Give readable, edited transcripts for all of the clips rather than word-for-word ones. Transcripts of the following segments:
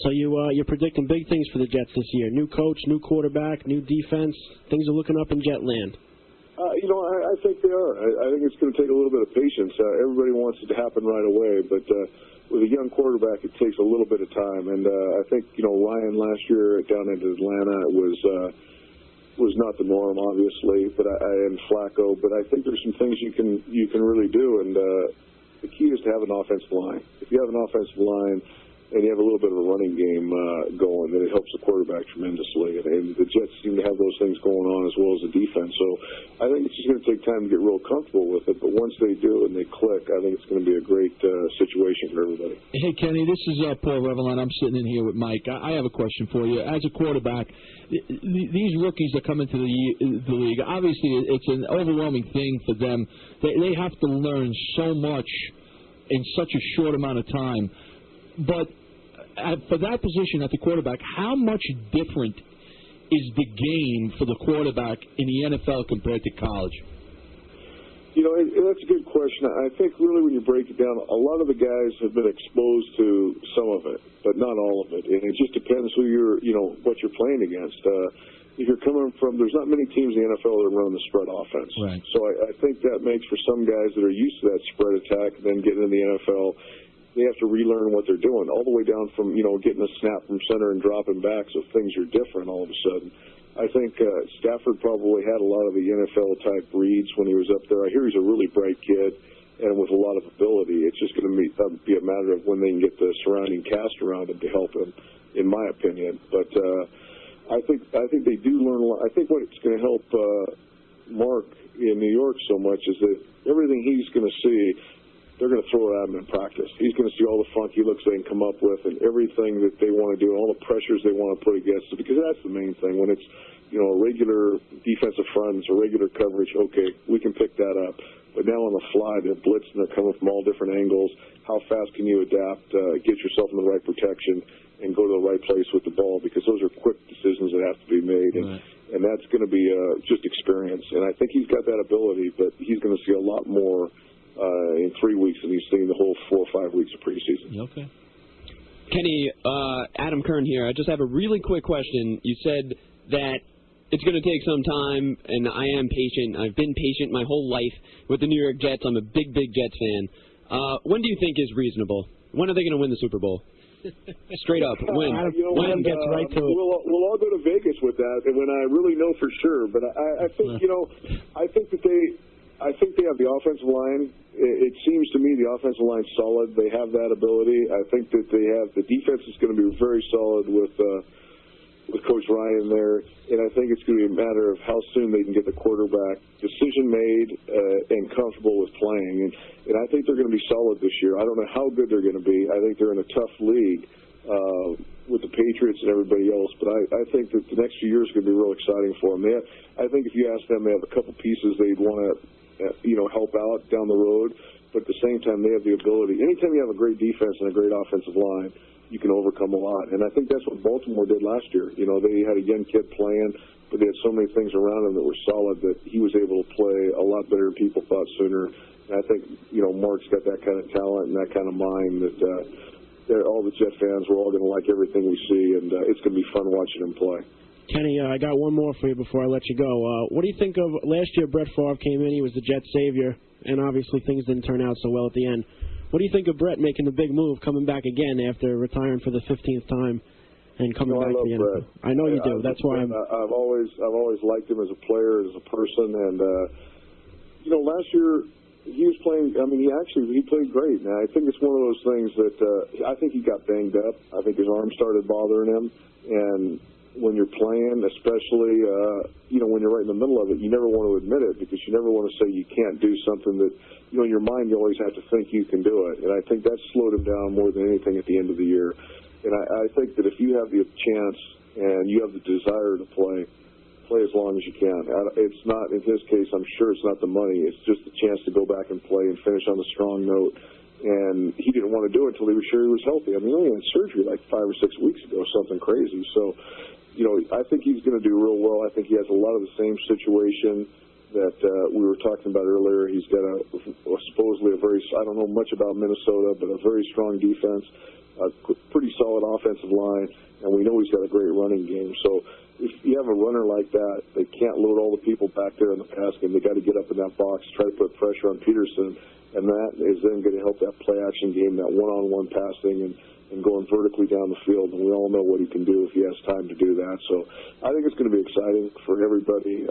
So you're predicting big things for the Jets this year. New coach, new quarterback, new defense. Things are looking up in Jetland. I think they are. I think it's going to take a little bit of patience. Everybody wants it to happen right away, but with a young quarterback, it takes a little bit of time. And I think, Ryan last year down in Atlanta was not the norm, obviously, and Flacco. But I think there's some things you can really do, and the key is to have an offensive line. If you have an offensive line and you have a little bit of a running game going, then it helps the quarterback tremendously. And the Jets seem to have those things going on as well as the defense. So I think it's just going to take time to get real comfortable with it. But once they do and they click, I think it's going to be a great situation for everybody. Hey, Kenny, this is Paul Revelant. I'm sitting in here with Mike. I have a question for you. As a quarterback, these rookies that come into the league, obviously it's an overwhelming thing for them. They have to learn so much in such a short amount of time. But for that position at the quarterback, how much different is the game for the quarterback in the NFL compared to college? That's a good question. I think really when you break it down, a lot of the guys have been exposed to some of it, but not all of it. And it just depends what you're playing against. If you're coming from, there's not many teams in the NFL that run the spread offense. Right. So I think that makes for some guys that are used to that spread attack, then getting in the NFL, they have to relearn what they're doing, all the way down from, getting a snap from center and dropping back, so things are different all of a sudden. I think Stafford probably had a lot of the NFL-type reads when he was up there. I hear he's a really bright kid and with a lot of ability. It's just going to be a matter of when they can get the surrounding cast around him to help him, in my opinion. But I think they do learn a lot. I think what's going to help Mark in New York so much is that everything he's going to see, they're going to throw it at him in practice. He's going to see all the funky looks they can come up with and everything that they want to do, all the pressures they want to put against it, because that's the main thing. When it's, a regular defensive front, it's a regular coverage, okay, we can pick that up. But now on the fly, they're blitzing, they're coming from all different angles. How fast can you adapt, get yourself in the right protection, and go to the right place with the ball? Because those are quick decisions that have to be made. And that's going to be just experience. And I think he's got that ability, but he's going to see a lot more in 3 weeks than he's seen the whole 4 or 5 weeks of preseason. Okay. Kenny, Adam Kern here. I just have a really quick question. You said that it's going to take some time, and I am patient. I've been patient my whole life with the New York Jets. I'm a big, big Jets fan. When do you think is reasonable? When are they going to win the Super Bowl? Straight up, when? When gets right to it. We'll all go to Vegas with that, and when I really know for sure. But I think, I think they have the offensive line. It seems to me the offensive line's solid. They have that ability. I think that they have the defense is going to be very solid with Coach Ryan there, and I think it's going to be a matter of how soon they can get the quarterback decision made and comfortable with playing. And I think they're going to be solid this year. I don't know how good they're going to be. I think they're in a tough league with the Patriots and everybody else, but I think that the next few years are going to be real exciting for them. I think if you ask them, they have a couple pieces they'd want to help out down the road, but at the same time, they have the ability. Anytime you have a great defense and a great offensive line, you can overcome a lot. And I think that's what Baltimore did last year. They had a young kid playing, but they had so many things around him that were solid that he was able to play a lot better than people thought sooner. And I think, Mark's got that kind of talent and that kind of mind that all the Jet fans, we're all going to like everything we see, and it's going to be fun watching him play. Kenny, I got one more for you before I let you go. What do you think of last year? Brett Favre came in. He was the Jet savior, and obviously things didn't turn out so well at the end. What do you think of Brett making the big move, coming back again after retiring for the 15th time and coming back to the NFL? I know you do. That's why I've always liked him as a player, as a person, and last year he was playing. I mean, he played great. Now I think it's one of those things that I think he got banged up. I think his arm started bothering him, and when you're playing, especially, when you're right in the middle of it, you never want to admit it because you never want to say you can't do something that, in your mind, you always have to think you can do it. And I think that slowed him down more than anything at the end of the year. And I think that if you have the chance and you have the desire to play as long as you can. It's not, in his case, I'm sure it's not the money. It's just the chance to go back and play and finish on a strong note. And he didn't want to do it until he was sure he was healthy. I mean, he only had surgery like 5 or 6 weeks ago, something crazy. So, I think he's going to do real well. I think he has a lot of the same situation that we were talking about earlier. He's got supposedly a very, I don't know much about Minnesota, but a very strong defense, a pretty solid offensive line, and we know he's got a great running game. So if you have a runner like that, they can't load all the people back there in the pass game. They got to get up in that box, try to put pressure on Peterson, and that is then going to help that play action game, that one-on-one passing and going vertically down the field. And we all know what he can do if he has time to do that. So I think it's going to be exciting for everybody.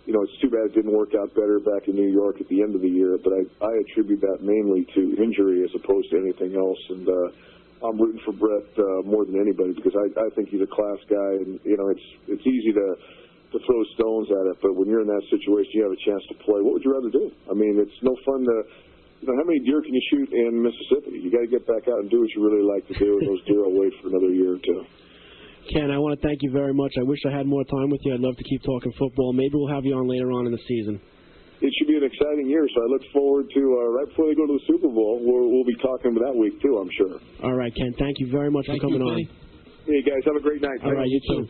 You know, it's too bad it didn't work out better back in New York at the end of the year, but I attribute that mainly to injury as opposed to anything else. And I'm rooting for Brett more than anybody because I think he's a class guy, and you know it's easy to throw stones at it, but when you're in that situation, you have a chance to play. What would you rather do? I mean, it's no fun to, you know, how many deer can you shoot in Mississippi? You got to get back out and do what you really like to do, and those deer will wait for another year or two. Ken, I want to thank you very much. I wish I had more time with you. I'd love to keep talking football. Maybe we'll have you on later on in the season. It should be an exciting year, so I look forward to, right before they go to the Super Bowl, we'll be talking that week, too, I'm sure. All right, Ken, thank you very much for coming on. Hey, guys, have a great night. All right, you too.